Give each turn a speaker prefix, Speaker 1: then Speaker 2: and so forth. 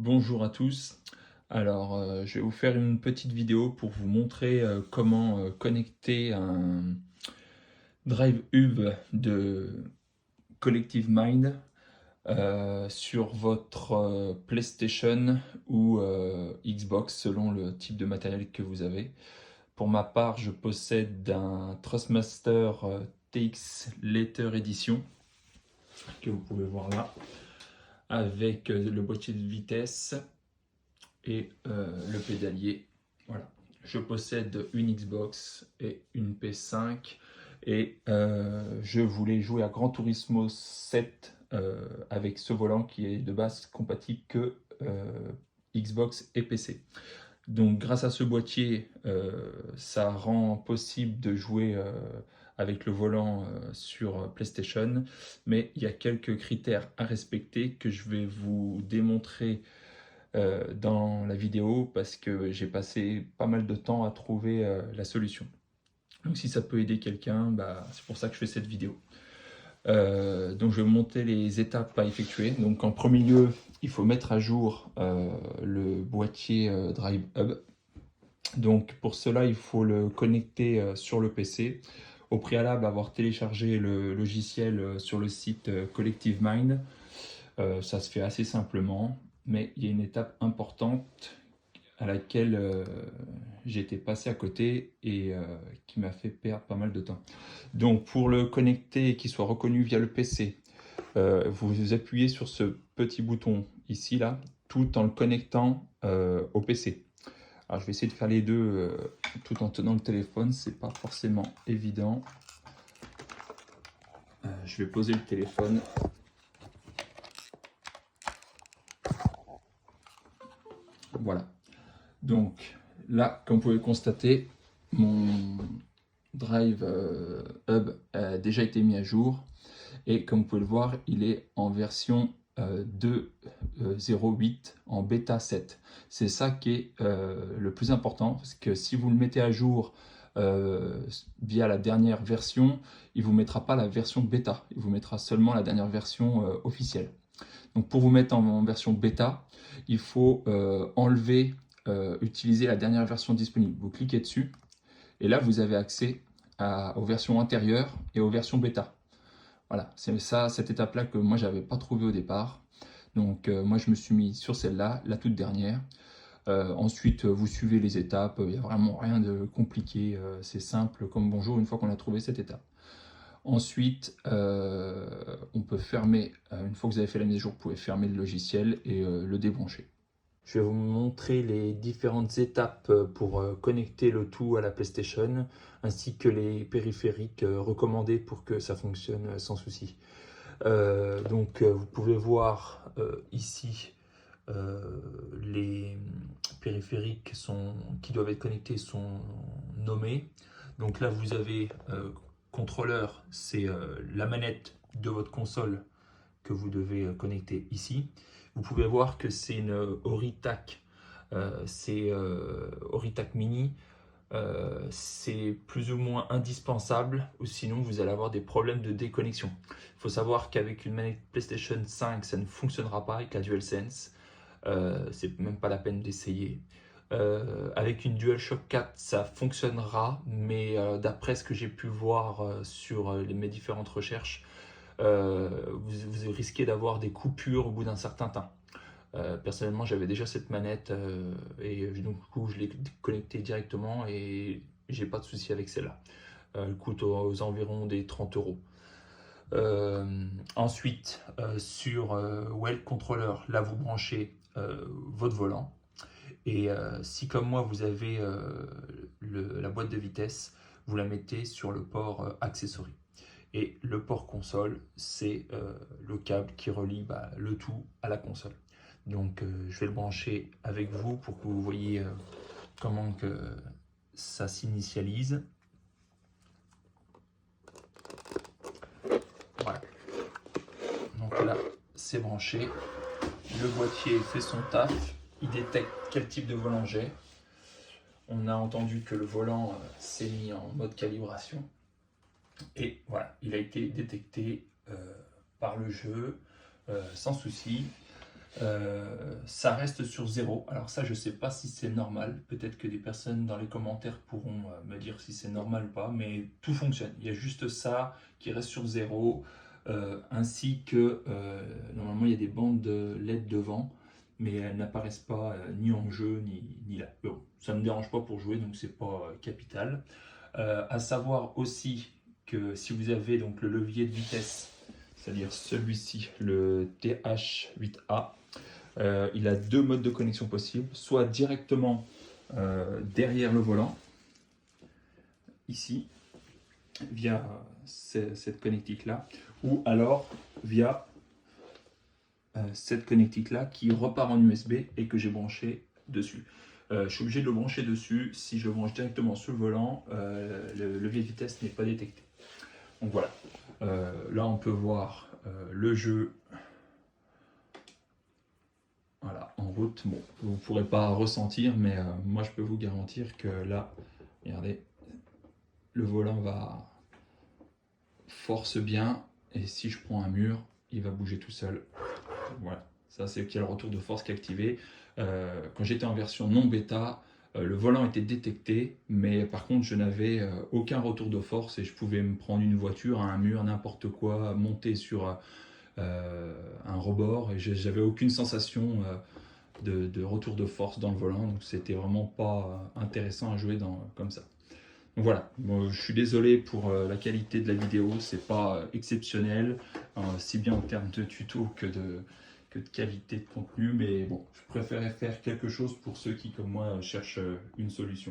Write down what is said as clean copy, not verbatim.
Speaker 1: Bonjour à tous. Alors, je vais vous faire une petite vidéo pour vous montrer comment connecter un Drive Hub de Collective Mind sur votre PlayStation ou Xbox selon le type de matériel que vous avez. Pour ma part, je possède un Trustmaster TX Later Edition que vous pouvez voir là avec le boîtier de vitesse et le pédalier. Voilà. Je possède une Xbox et une PS5 et je voulais jouer à Gran Turismo 7 avec ce volant qui est de base compatible que Xbox et PC. Donc grâce à ce boîtier, ça rend possible de jouer avec le volant sur PlayStation, mais il y a quelques critères à respecter que je vais vous démontrer dans la vidéo parce que j'ai passé pas mal de temps à trouver la solution. Donc si ça peut aider quelqu'un, c'est pour ça que je fais cette vidéo. Donc je vais monter les étapes à effectuer. Donc en premier lieu, il faut mettre à jour le boîtier Drive Hub. Donc pour cela, il faut le connecter sur le PC. Au préalable, avoir téléchargé le logiciel sur le site Collective Mind. Ça se fait assez simplement, mais il y a une étape importante à laquelle j'ai été passé à côté et qui m'a fait perdre pas mal de temps. Donc pour le connecter et qu'il soit reconnu via le PC, vous appuyez sur ce petit bouton ici là, tout en le connectant au PC. Alors je vais essayer de faire les deux tout en tenant le téléphone, c'est pas forcément évident. Je vais poser le téléphone. Voilà. Donc là, comme vous pouvez le constater, mon Drive Hub a déjà été mis à jour et comme vous pouvez le voir, il est en version 2.08 en bêta 7. C'est ça qui est le plus important parce que si vous le mettez à jour via la dernière version, il ne vous mettra pas la version bêta, il vous mettra seulement la dernière version officielle. Donc pour vous mettre en version bêta, il faut utiliser la dernière version disponible. Vous cliquez dessus et là vous avez accès aux versions antérieures et aux versions bêta. Voilà, c'est ça, cette étape-là que moi j'avais pas trouvé au départ. Donc moi je me suis mis sur celle-là, la toute dernière. Ensuite vous suivez les étapes, il n'y a vraiment rien de compliqué, c'est simple comme bonjour une fois qu'on a trouvé cette étape. Ensuite, on peut fermer, une fois que vous avez fait la mise à jour, vous pouvez fermer le logiciel et le débrancher. Je vais vous montrer les différentes étapes pour connecter le tout à la PlayStation, ainsi que les périphériques recommandés pour que ça fonctionne sans souci. Vous pouvez voir ici les périphériques qui doivent être connectés sont nommés. Donc là vous avez contrôleur, c'est la manette de votre console que vous devez connecter ici. Vous pouvez voir que c'est une Oritac, Oritac Mini. C'est plus ou moins indispensable, ou sinon vous allez avoir des problèmes de déconnexion. Il faut savoir qu'avec une manette PlayStation 5, ça ne fonctionnera pas avec la DualSense. C'est même pas la peine d'essayer. Avec une DualShock 4, ça fonctionnera, mais d'après ce que j'ai pu voir sur mes différentes recherches, vous risquez d'avoir des coupures au bout d'un certain temps. Personnellement, j'avais déjà cette manette et donc du coup, je l'ai connectée directement et j'ai pas de souci avec celle-là. Elle coûte aux environs des 30 euros. Ensuite, sur Well Controller, là vous branchez votre volant. Et si comme moi vous avez la boîte de vitesse, vous la mettez sur le port accessory. Et le port console, c'est le câble qui relie le tout à la console. Donc je vais le brancher avec vous pour que vous voyez comment que ça s'initialise. Voilà. Donc là, c'est branché. Le boîtier fait son taf. Il détecte quel type de volant j'ai. On a entendu que le volant s'est mis en mode calibration. Et voilà, il a été détecté par le jeu sans souci. ça reste sur 0. Alors ça, je ne sais pas si c'est normal. Peut-être que des personnes dans les commentaires pourront me dire si c'est normal ou pas, mais tout fonctionne. Il y a juste ça qui reste sur 0, ainsi que normalement il y a des bandes de LED devant, mais elles n'apparaissent pas ni en jeu ni là. Bon, ça ne me dérange pas pour jouer, donc c'est pas capital. À savoir aussi que si vous avez donc le levier de vitesse, c'est-à-dire celui-ci, le TH8A, il a deux modes de connexion possibles, soit directement derrière le volant, ici, via cette connectique là, ou alors via cette connectique là qui repart en USB et que j'ai branché dessus. Je suis obligé de le brancher dessus. Si je le branche directement sur le volant, le levier de vitesse n'est pas détecté. Donc voilà, là on peut voir le jeu. Voilà, en route. Bon, vous ne pourrez pas ressentir, mais moi je peux vous garantir que là, regardez, le volant va force bien, et si je prends un mur, il va bouger tout seul. Voilà, ça c'est qu'il y a le retour de force qui est activé. Quand j'étais en version non bêta, le volant était détecté, mais par contre je n'avais aucun retour de force et je pouvais me prendre une voiture, un mur, n'importe quoi, monter sur un rebord et j'avais aucune sensation de retour de force dans le volant, donc c'était vraiment pas intéressant à jouer comme ça. Donc voilà, bon, je suis désolé pour la qualité de la vidéo, c'est pas exceptionnel, si bien en termes de tuto que de qualité de contenu, mais bon, je préférais faire quelque chose pour ceux qui, comme moi, cherchent une solution.